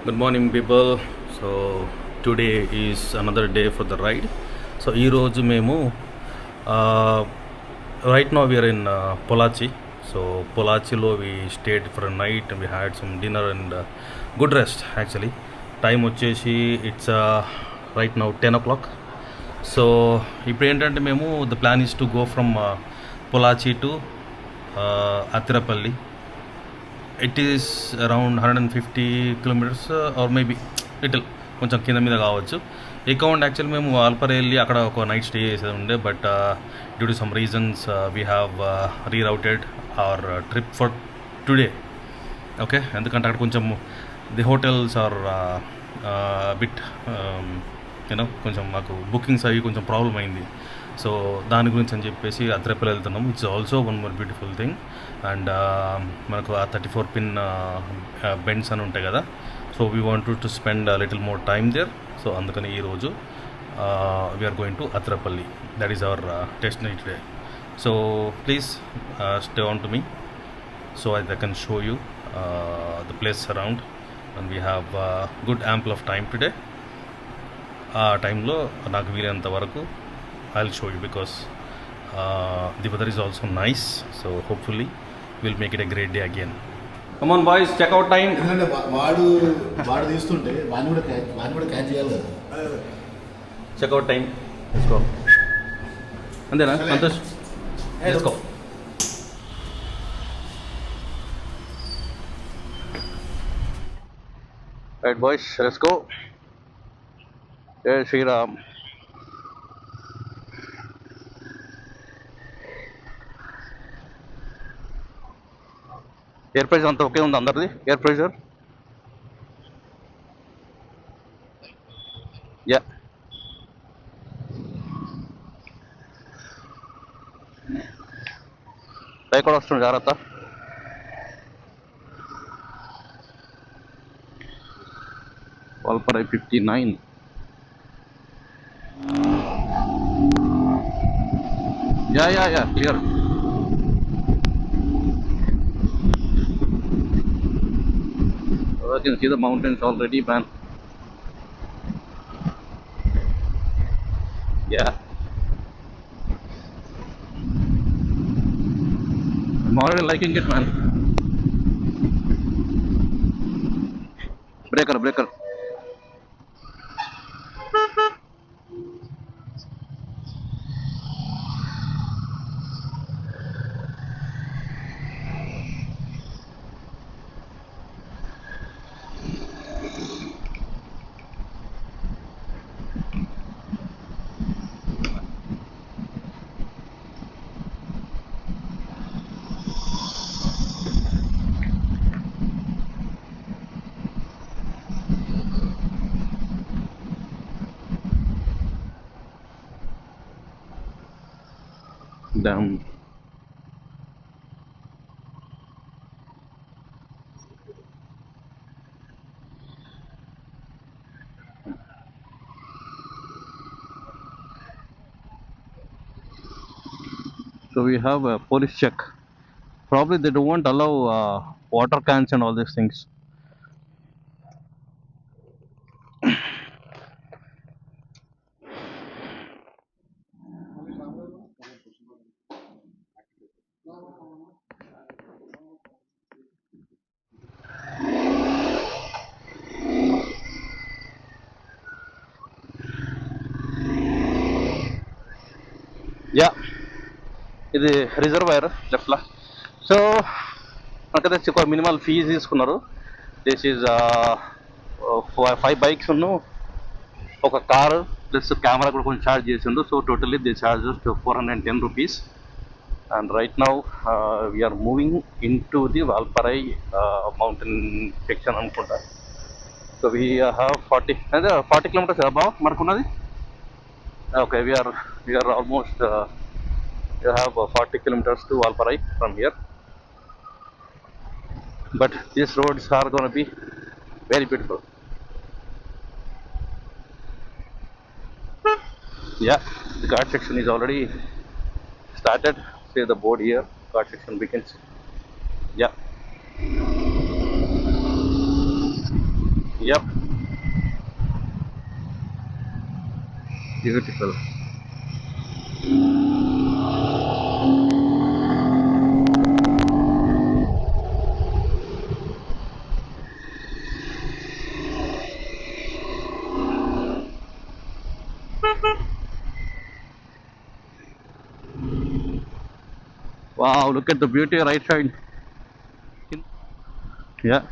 Good morning, people. So today is another day for the ride. So ఈ రోజు మేము right now we are in Pollachi. So Pollachiలో we stayed for a night and we had some dinner and good rest actually. Time వచ్చేసి it's right now 10 o'clock. So ఇప్పుడు ఏంటంటే మేము the plan is to go from Pollachi to Atirapalli. It is around 150 kilometres or maybe little కొంచెం కింద మీద కావచ్చు. Account actually మేము వాల్పరే వెళ్ళి అక్కడ ఒక నైట్ స్టే చేసేది ఉండే, but due to some reasons we have rerouted our trip for today. Okay, ఎందుకంటే అక్కడ కొంచెం the hotels are bit you know కొంచెం మాకు బుకింగ్స్ అవి కొంచెం ప్రాబ్లం అయింది. సో దాని గురించి అని చెప్పేసి అత్రేపల్లి వెళ్తున్నాము. It's also one more beautiful thing. And మనకు ఆ 34 పిన్ బెండ్స్ అని ఉంటాయి కదా, so we want to spend little more time there. So అందుకని ఈరోజు we are going to Athirappilly. That is our destination today. So please stay on to me so I can show you the place around and we have good ample of time today. ఆ టైంలో నాకు వీలైనంత వరకు I'll show you because the weather is also nice, so hopefully we'll make it a great day again. Come on boys, check out time. ఎందుకంటే వాడు తీస్తుంటే వాడిని కూడా క్యాచ్ చేయాలి కదా. Check out time. Let's go. అంతేనా Santosh? Let's go. Right boys, let's go. Jai Shri Ram. Air pressure అంతా okay ఉంది అందరిది? Air pressure yeah. పై కూడా వస్తుంది, జాగ్రత్త. Valparai 59. Yeah clear. I can see the mountains already, man. Yeah. I'm already liking it, man. Breaker. Damn. So we have a police check. Probably they don't allow water cans and all these things. Yeah, ఇది reservoir లెఫ్ట్లా. So మనకైతే ఒక minimal fees తీసుకున్నారు. This is 5 bikes ఒక car plus camera కూడా కొంచెం charge చేసిండు. So totally the charges 410 rupees. And right now we are moving in to the Valparai mountain section అనుకుంటా. So we have 40 kilometres above మనకున్నది. Okay, we are almost we have 40 kilometers to Valparai from here, but these roads are going to be very beautiful. Yeah, the guard section is already started. See the board here, guard section begins. Yeah. Yep. Beautiful. Wow, look at the beauty right side. Yeah.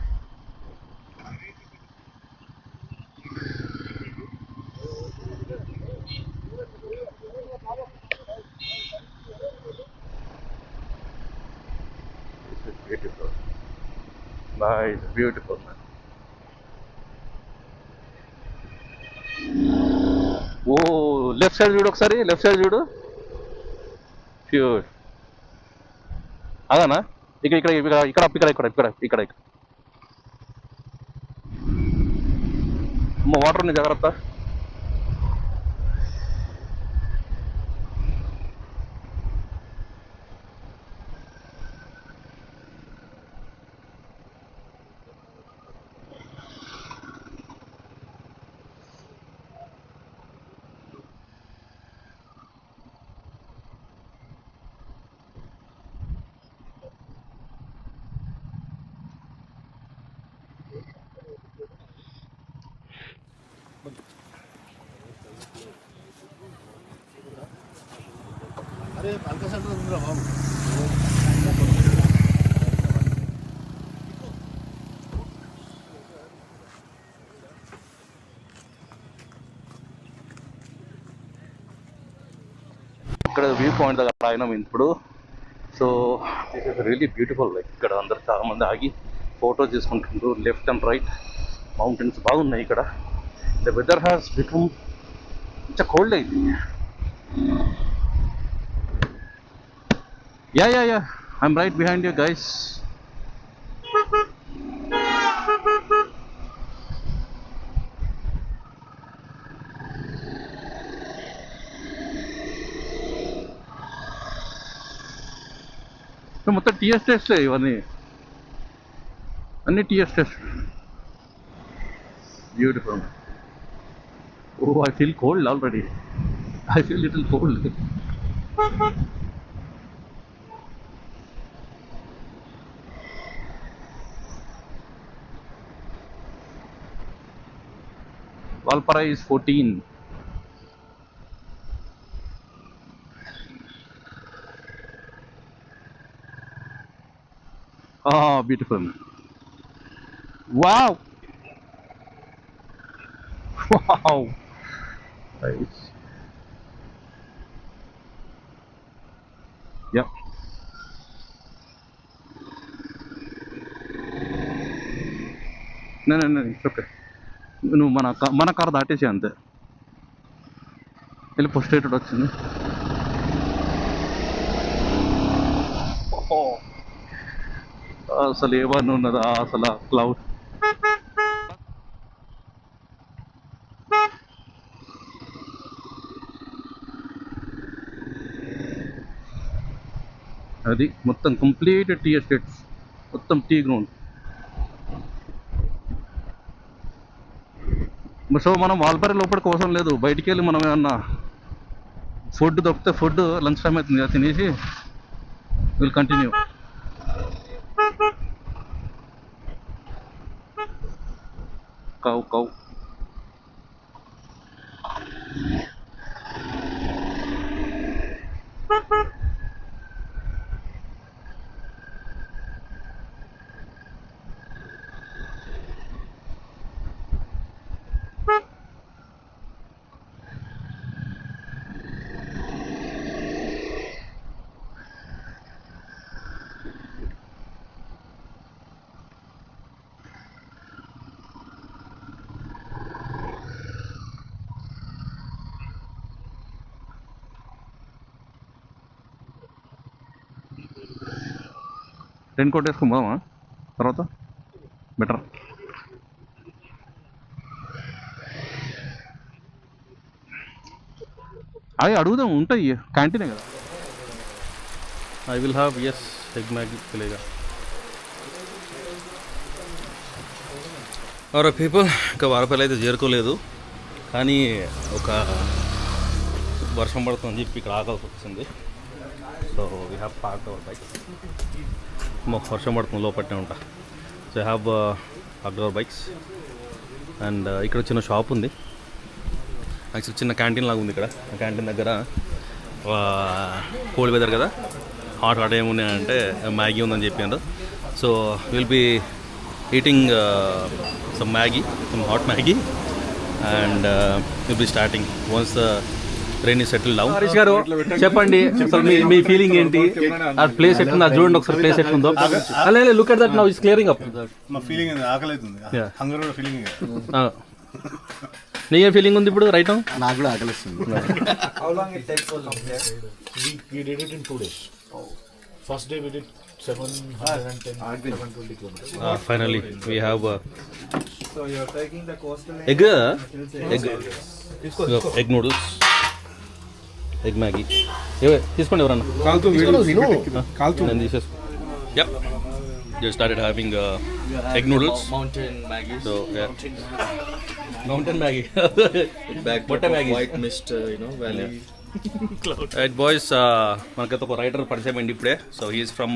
This is beautiful. Nice, beautiful, man. Oh left side చూడు ఒకసారి, left side చూడు. Pure అదానా? ఇక్కడ ఇక్కడ ఇక్కడ ఇక్కడ ఇక్కడ ఇక్కడ ఇక్కడ ఇక్కడ ఇక్కడ అమ్మ వాటర్ ఉంది, జాగ్రత్త. అరే పల్క సెంటర్ ఉందిరా బాబు. ఇక్కడ వ్యూ పాయింట్ దగ్గర అయినాం ఇప్పుడు. So this is really beautiful. Like ఇక్కడ అందరు చాలా మంది ఆగి ఫోటో తీసుకుంటుండ్రు. లెఫ్ట్ అండ్ రైట్ మౌంటైన్స్ బాగున్నాయి ఇక్కడ. ద వెదర్ హ్యాస్ బికమ్ కొంచెం కోల్డ్ అయింది. Yeah yeah yeah I'm right behind you guys. మొత్తం టీ ఎస్టేట్స్ ఇవన్నీ, అన్ని tea estates. Beautiful. Oh I feel cold already. I feel little cold. Valpara is 14. Ah, beautiful. Wow. Wow. Nice. Yep. No, it's okay. నువ్వు మన car దాటేసి అంతే. వెళ్ళి పొస్టేటెడ్ వచ్చింది. అసలు ఏమన్నా ఉన్నదా అసలు క్లౌడ్. అది మొత్తం కంప్లీట్ టీ ఎస్టేట్స్, మొత్తం టీ గ్రౌండ్. సో మనం వాల్పారి లోపల కోసం లేదు, బయటికి వెళ్ళి మనం ఏమన్నా ఫుడ్ దొరికితే ఫుడ్ లంచ్ టైం అవుతుంది కదా, తినేసి విల్ కంటిన్యూ. కౌ కౌ రెయిన్ కోట్ వేసుకుని పోదామా తర్వాత బెటర్. అవి అడుగుదాం, ఉంటాయి క్యాంటీనే కదా. ఐ విల్ హ్యావ్ ఎస్ ఎగ్ మ్యాగీ చలేగా. అవర్ పీపుల్ ఇంకా వారపల్లి అయితే చేరుకోలేదు, కానీ ఒక వర్షం పడుతుందని చెప్పి ఇక్కడ ఆగాల్సి వచ్చింది. So we have park our bike. వర్షం పడుతుంది లోపట్నే ఉంటా. So I have park our bikes. And ఇక్కడ చిన్న షాప్ ఉంది, యాక్చువల్ చిన్న క్యాంటీన్ లాగా ఉంది ఇక్కడ. ఆ క్యాంటీన్ దగ్గర కోల్డ్ వెదర్ కదా, హాట్ ఏమున్నాయంటే మ్యాగీ ఉందని చెప్పారు. So will be eating some Maggi, some hot Maggi, and will be starting once the rain settle down. Harish గారు చెప్పండి, అసలు మీ ఫీలింగ్ ఏంటి? ఆ ప్లేస్ ఎట్లుంది, అది చూడండి ఒకసారి, ప్లేస్ ఎట్లుందో. అలాగే look at that now is clearing up. మా ఫీలింగ్ ఆకలి అవుతుంది, హంగర్ కూడా ఫీలింగ్. నీకే ఫీలింగ్ ఉంది ఇప్పుడు రైట్ నౌ? నాకు కూడా ఆకలిస్తుంది. How long it takes to come here? We did it in 2 days. First day we did 710, 720 kilometers. Finally we have So you're taking the coastal egg noodles, egg maggie. తీసుకోండి ఎవరన్నా. నేను తీసేసుకో. Yep. Just started having egg noodles. Mountain Maggie. So yeah. Mountain Maggie. What Maggie? White mist, valley. Right boys, మనకైతే ఒక rider పరిచయం అయింది ఇప్పుడే. So he's from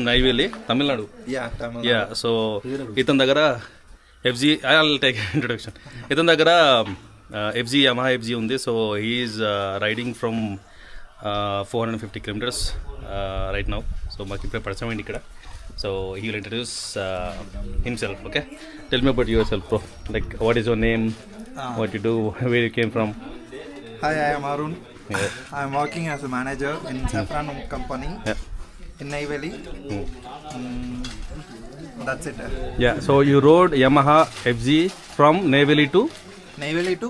Neyveli, Tamil Nadu. Yeah. So ఇతని దగ్గర FZ, I will take introduction. ఇతని దగ్గర ఎఫ్జీ, యమహా ఎఫ్జీ ఉంది. So he's riding from 450 kilometers right now. So మాకు ఇప్పుడే పరిచయం అయింది ఇక్కడ. So he will introduce himself. Okay, tell me about your self bro. Like what is your name, what you do, where you came from? Hi, I am Arun. Yeah. I am working as a manager in Saffron Company in Neyveli. That's it. Yeah, so you rode Yamaha FZ from Neyveli to Neyveli to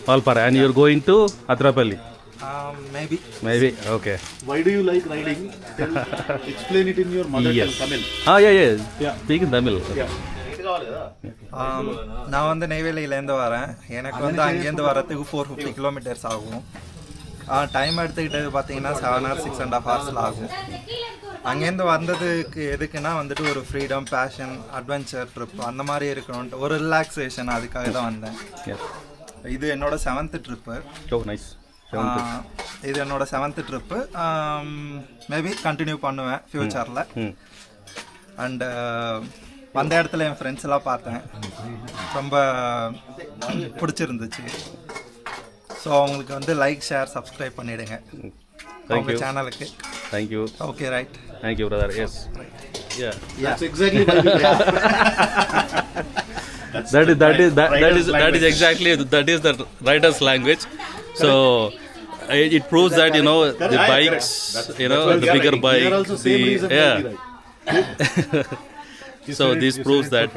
Valpara, and you're going to Atrapalli. Maybe. Okay. Why do you like riding? Explain it in your mother tongue, Tamil. Yeah. Speak in Tamil. Yeah. நான் வந்து நெய்வேலியிலேருந்து வரேன். எனக்கு வந்து அங்கேருந்து வரத்துக்கு 450 kilometers ஆகும். Time எடுத்துக்கிட்டது பார்த்தீங்கன்னா 7 hours 6.5 hours ஆகும். அங்கேருந்து வந்ததுக்கு எதுக்குன்னா வந்துட்டு ஒரு ஃப்ரீடம், பேஷன், அட்வென்ச்சர் ட்ரிப் அந்த மாதிரி இருக்கணும்ட்டு ஒரு ரிலாக்ஸேஷன், அதுக்காக தான் வந்தேன். இது என்னோட 7th ட்ரிப்பு. Oh, nice. இது என்னோட 7th ட்ரிப்பு. மேபி கண்டினியூ பண்ணுவேன் ஃப்யூச்சரில். அண்ட் வந்த இடத்துல என் ஃப்ரெண்ட்ஸ் எல்லாம் பார்த்தேன், ரொம்ப பிடிச்சிருந்துச்சு. ஸோ அவங்களுக்கு வந்து லைக், ஷேர், சப்ஸ்கிரைப் பண்ணிடுங்க அவங்க சேனலுக்கு. Thank you. Okay, right. Thank you, brother. Yes. Yeah. That's exactly why we that is exactly the writer's language. So it proves that the bikes, the bigger bike, so this proves that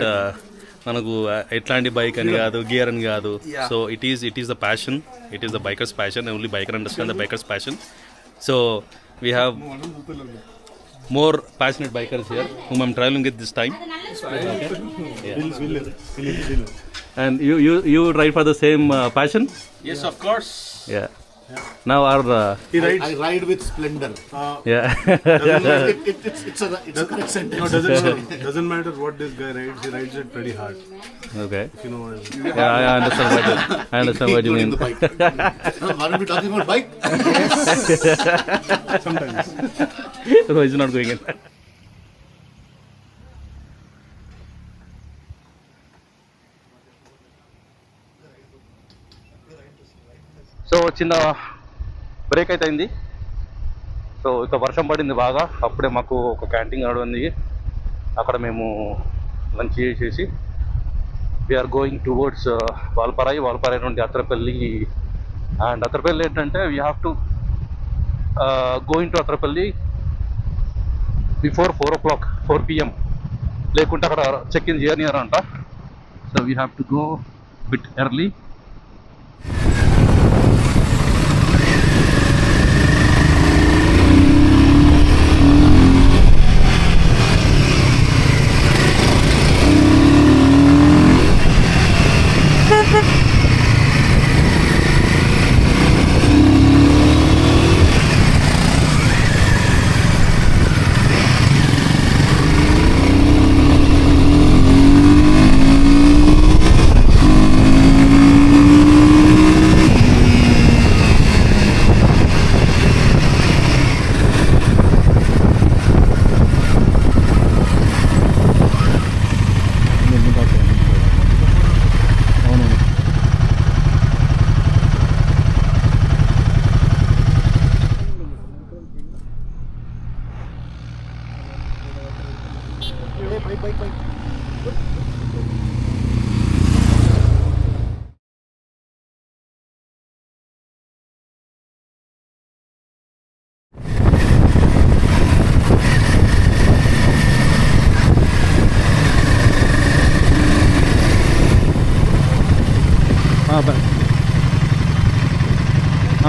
మనకు ఎట్లాంటి bike అని కాదు, gear అని కాదు. So it is the passion, it is the bikers passion. Only biker understand the bikers passion. So we have more passionate bikers here whom I'm traveling with this time. And you ride for the same passion? Yes, of course. Yeah. Now our I ride with splendor. yeah. It's a correct sentence. Doesn't matter what this guy rides, he rides it pretty hard. Okay. You know what I mean. Yeah, I understand what you mean. Are we talking about bike? Sometimes. No, he's not going in. So చిన్న break అయితే అయింది. So ఇక వర్షం పడింది బాగా. అప్పుడే మాకు ఒక క్యాంటీన్ నడుంది, అక్కడ మేము లంచ్ చేసేసి వీఆర్ గోయింగ్ టువర్డ్స్ వాల్పారాయి నుండి అత్రపల్లి. అండ్ అత్రపల్లి ఏంటంటే we have to going to Athirappilly before 4 o'clock, 4 PM, లేకుంటే అక్కడ చెక్ ఇన్ చేయనియారంట. So we have to go bit early.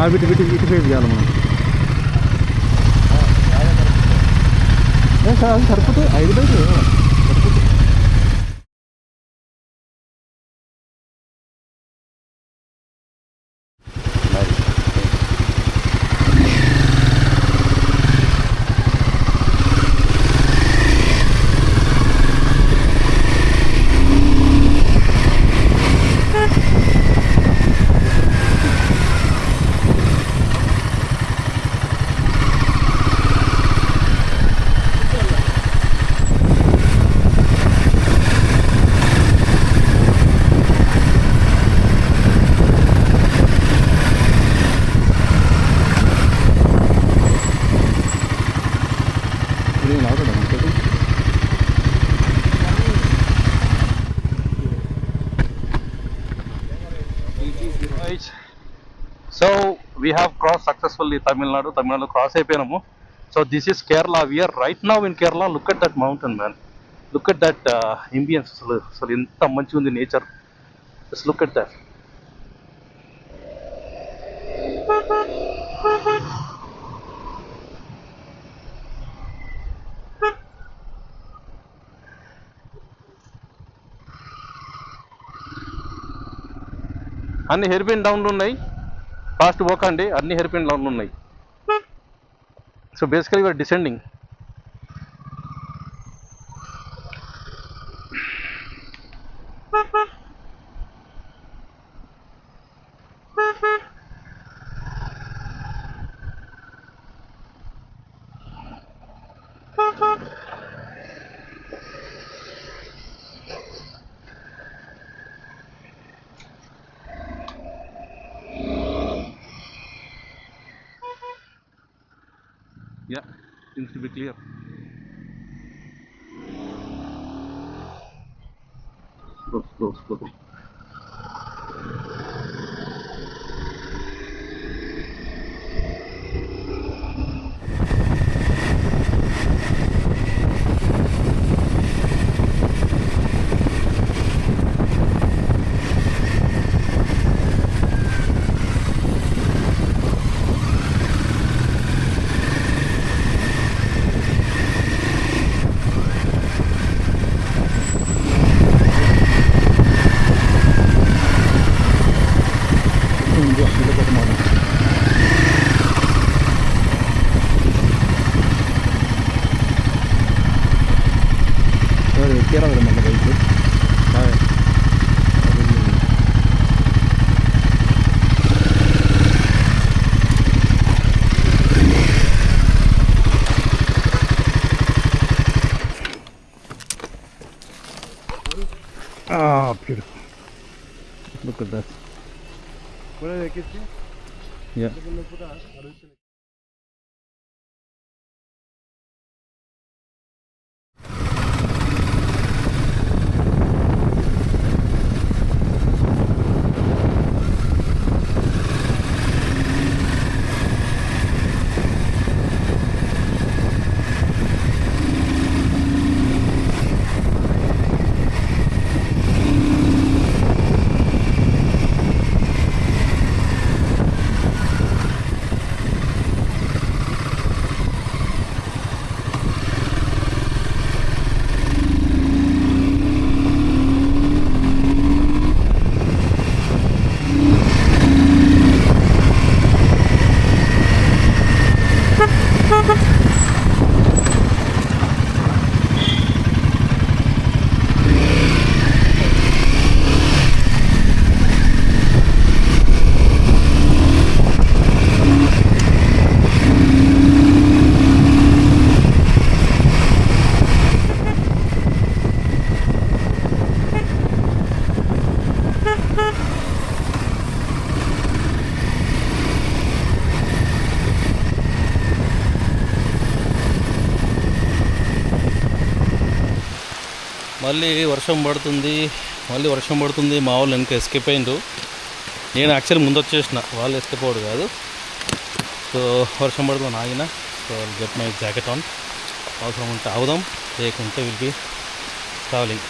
ఇటు ఫేస్ చేయాలి మనం. అది సరిపోతుంది 5 బైక్ సరిపోతుంది. So we have crossed successfully Tamil Nadu cross అయిపోయినాము. So this is Kerala. We are right now in Kerala. Look at that mountain, man. Look at that ambience. అసలు ఎంత మంచిగా ఉంది nature. Just look at that. అన్ని hair pin డౌన్లు ఉన్నాయి. Fast పోకండి, అన్ని hair pin డౌన్లు ఉన్నాయి. So basically you're descending. Yeah, seems to be clear. Slow. Ah, beautiful. Look at that. Yeah. మళ్ళీ వర్షం పడుతుంది. మా వాళ్ళు వెనక ఎస్కేప్ అయిండ్రు. నేను యాక్చువల్లీ ముందు వచ్చేసిన, వాళ్ళు ఎస్కేప్ అవ్వడు కాదు. సో వర్షం పడుతుంది ఆగిన. So get my jacket on. అవసరం ఉంటే అవుదాం, లేకుంటే విల్ బి ట్రావెలింగ్.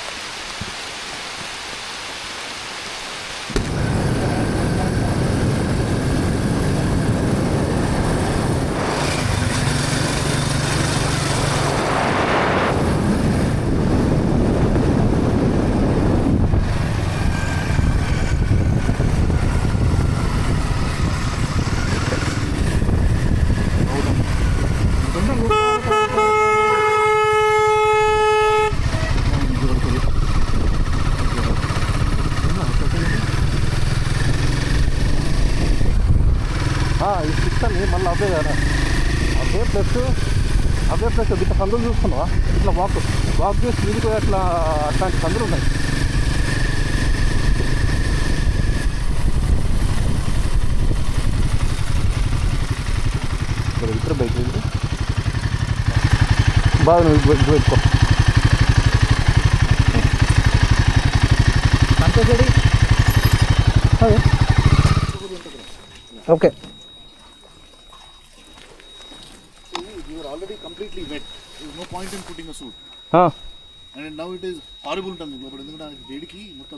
ఈ 6 అని మళ్ళీ అవే కదా, అవే ప్లస్ ఇట్లా సందులు చూసుకున్నావా, ఇట్లా వాక్ చేసి మీదికి అట్లా అట్లాంటి సందులు ఉన్నాయి. ఇద్దరు బైక్ బాగా నువ్వు పెట్టుకో. Okay. You are already completely wet. There is no point in putting a suit. And now it is horrible ఉంటుంది ఇప్పుడు, ఎందుకంటే వేడికి మొత్తం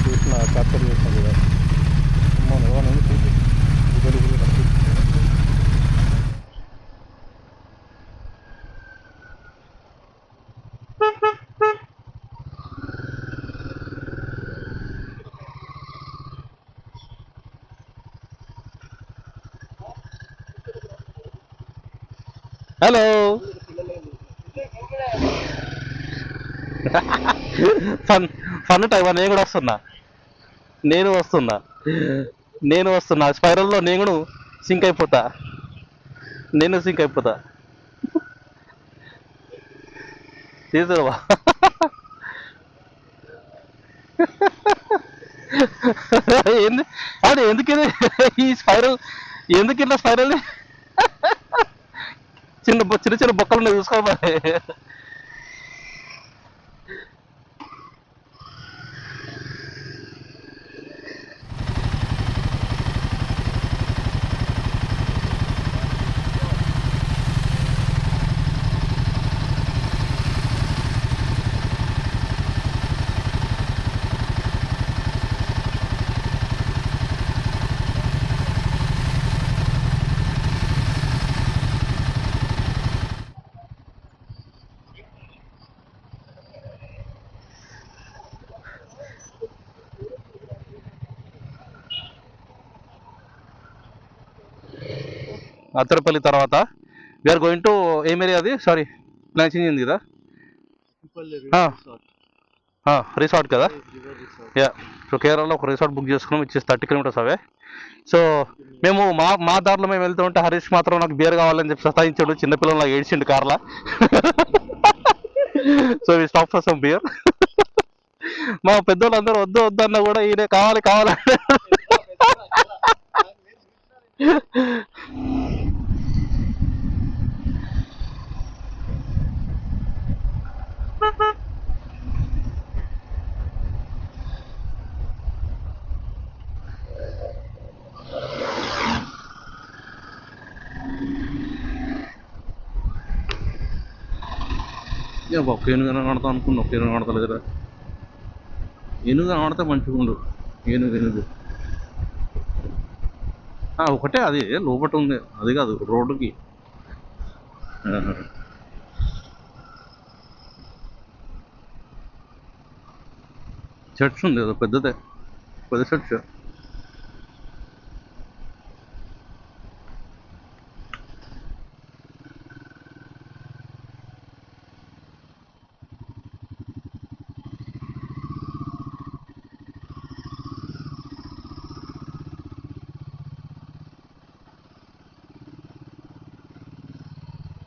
చూసిన క్యాప్చర్ చేసిన కూడా హలో ఫన్ టైం. నేను వస్తున్నా స్పైరల్లో నేను సింక్ అయిపోతా. తీసుకురా ఏంది అది, ఎందుకు ఈ స్పైరల్, ఎందుకు ఇట్లా స్పైరల్ చిన్న బొక్కలు ఉన్నాయి చూసుకోవాలి. అత్తరపల్లి తర్వాత వీఆర్ గోయింగ్ టు ఏం ఏరియా అది, సారీ ప్లాన్ చేంజ్ అయింది కదా, రిసార్ట్ కదా. యా, సో కేరళలో ఒక రిసార్ట్ బుక్ చేసుకున్నాం, ఇచ్చేసి 30 కిలోమీటర్స్ అవే. సో మేము మా దారిలో మేము వెళ్తూ ఉంటే హరీష్ మాత్రం నాకు బియర్ కావాలని చెప్పి సతాయించాడు, చిన్నపిల్లలు ఏడ్చిండు కార్లా. So we stop for some beer. మా పెద్దోళ్ళు అందరూ వద్దు అన్నా కూడా ఈయన కావాలి. ఒక్క ఏనుగు కనబడతాం అనుకున్నా, ఒక్క ఏనుగు కనబడతలేదురా. ఏనుగు కనబడితే మంచిగా ఉండు. ఏనుగు ఒకటే, అది లోపట ఉంది, అది కాదు రోడ్డుకి. చర్చ్ ఉంది కదా, పెద్ద church.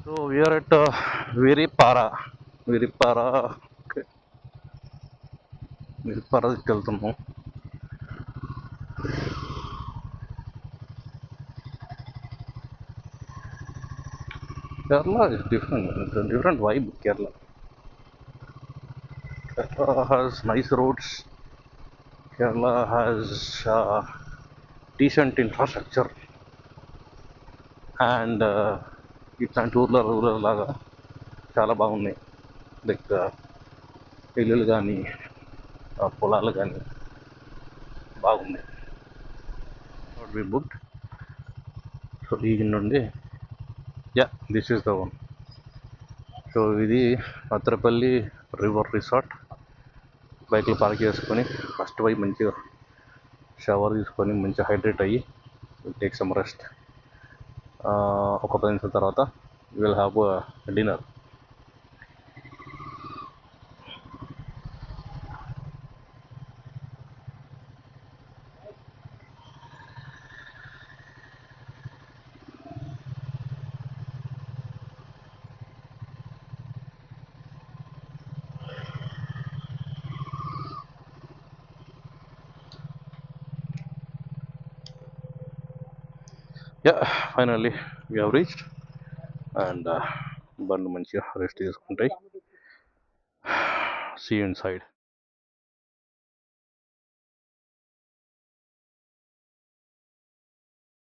So we are at Viripara. Okay, Viripara వెళ్తున్నాం. Kerala is different. It's a different vibe. Kerala has nice roads. Kerala has decent infrastructure, and ఇట్లాంటి ఊర్లో లాగా చాలా బాగున్నాయి. లైక్ ఇల్లులు కానీ పొలాలు కానీ బాగున్నాయి. వి బుక్డ్. సో ఈ నుండి this is the one. So ఇది అత్రపల్లి రివర్ రిసార్ట్. బైక్లు పార్క్ చేసుకొని ఫస్ట్ పోయి మంచిగా షవర్ తీసుకొని మంచిగా హైడ్రేట్ అయ్యి టేక్ సమ్ రెస్ట్. ఒక 10 నిమిషాల తర్వాత will have dinner. Finally we have reached. And బండ్లు మంచిగా రెస్ట్ తీసుకుంటాయి. See in side.